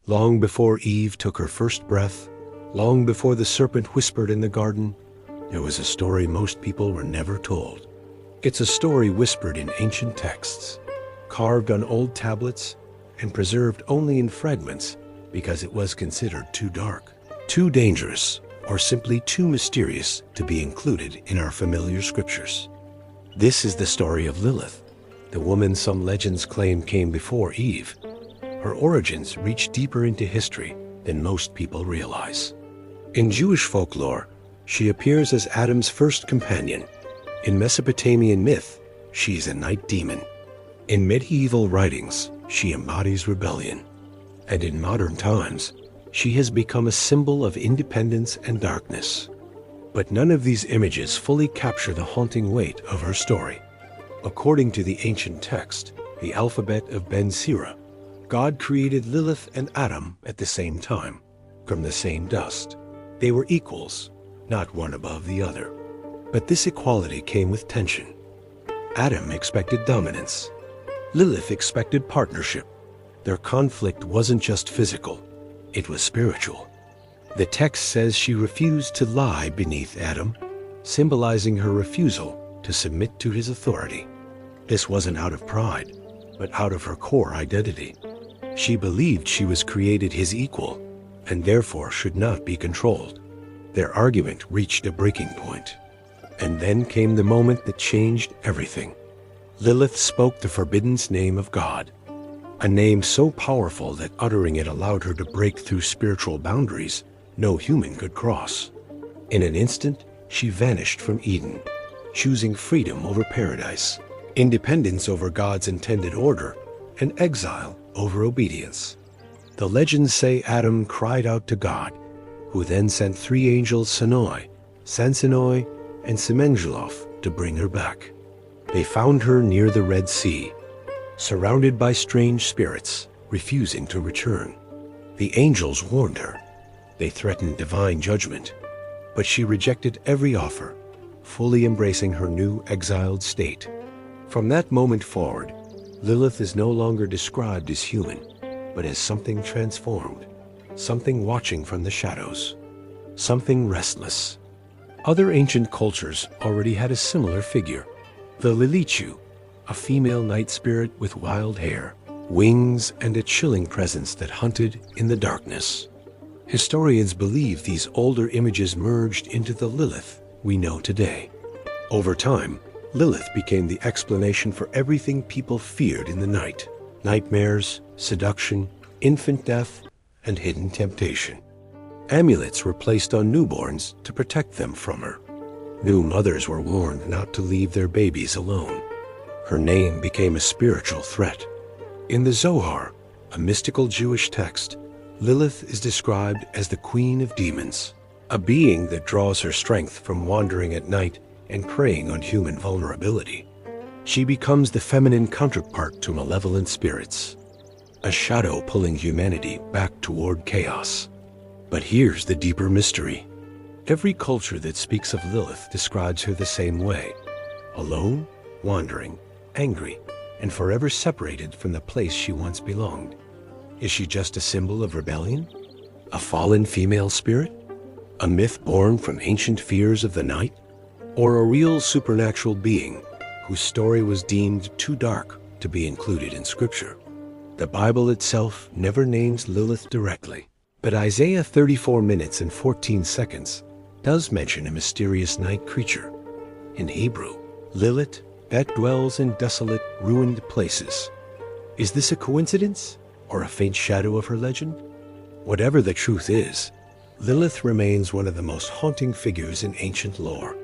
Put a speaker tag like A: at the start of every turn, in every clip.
A: Long before Eve took her first breath, long before the serpent whispered in the garden, there was a story most people were never told. It's a story whispered in ancient texts, carved on old tablets, and preserved only in fragments because it was considered too dark, too dangerous, or simply too mysterious to be included in our familiar scriptures. This is the story of Lilith, the woman some legends claim came before Eve. Her origins reach deeper into history than most people realize. In Jewish folklore, she appears as Adam's first companion. In Mesopotamian myth, she is a night demon. In medieval writings, she embodies rebellion. And in modern times, she has become a symbol of independence and darkness. But none of these images fully capture the haunting weight of her story. According to the ancient text, the alphabet of Ben Sira, God created Lilith and Adam at the same time, from the same dust. They were equals, not one above the other. But this equality came with tension. Adam expected dominance. Lilith expected partnership. Their conflict wasn't just physical, it was spiritual. The text says she refused to lie beneath Adam, symbolizing her refusal to submit to his authority. This wasn't out of pride, but out of her core identity. She believed she was created his equal, and therefore should not be controlled. Their argument reached a breaking point. And then came the moment that changed everything. Lilith spoke the forbidden name of God, a name so powerful that uttering it allowed her to break through spiritual boundaries no human could cross. In an instant, she vanished from Eden, choosing freedom over paradise, independence over God's intended order, and exile over obedience. The legends say Adam cried out to God, who then sent 3 angels, Senoi, Sansenoi, and Semengelof, to bring her back. They found her near the Red Sea, surrounded by strange spirits, refusing to return. The angels warned her. They threatened divine judgment, but she rejected every offer, fully embracing her new exiled state. From that moment forward, Lilith is no longer described as human, but as something transformed, something watching from the shadows, something restless. Other ancient cultures already had a similar figure, the Lilichu, a female night spirit with wild hair, wings, and a chilling presence that hunted in the darkness. Historians believe these older images merged into the Lilith we know today. Over time, Lilith became the explanation for everything people feared in the night: nightmares, seduction, infant death, and hidden temptation. Amulets were placed on newborns to protect them from her. New mothers were warned not to leave their babies alone. Her name became a spiritual threat. In the Zohar, a mystical Jewish text, Lilith is described as the queen of demons, a being that draws her strength from wandering at night and preying on human vulnerability. She becomes the feminine counterpart to malevolent spirits, a shadow pulling humanity back toward chaos. But here's the deeper mystery. Every culture that speaks of Lilith describes her the same way: alone, wandering, angry, and forever separated from the place she once belonged. Is she just a symbol of rebellion? A fallen female spirit? A myth born from ancient fears of the night? Or a real supernatural being whose story was deemed too dark to be included in Scripture? The Bible itself never names Lilith directly, but Isaiah 34 minutes and 14 seconds does mention a mysterious night creature. In Hebrew, Lilith, that dwells in desolate, ruined places. Is this a coincidence or a faint shadow of her legend? Whatever the truth is, Lilith remains one of the most haunting figures in ancient lore.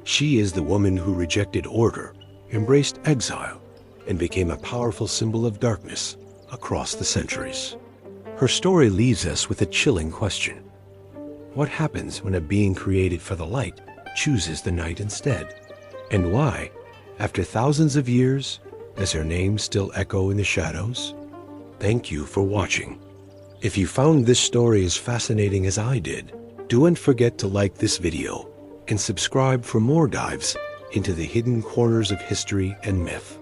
A: She is the woman who rejected order, embraced exile, and became a powerful symbol of darkness across the centuries. Her story leaves us with a chilling question. What happens when a being created for the light chooses the night instead? And why, after thousands of years, does her name still echo in the shadows? Thank you for watching. If you found this story as fascinating as I did, don't forget to like this video and subscribe for more dives into the hidden corners of history and myth.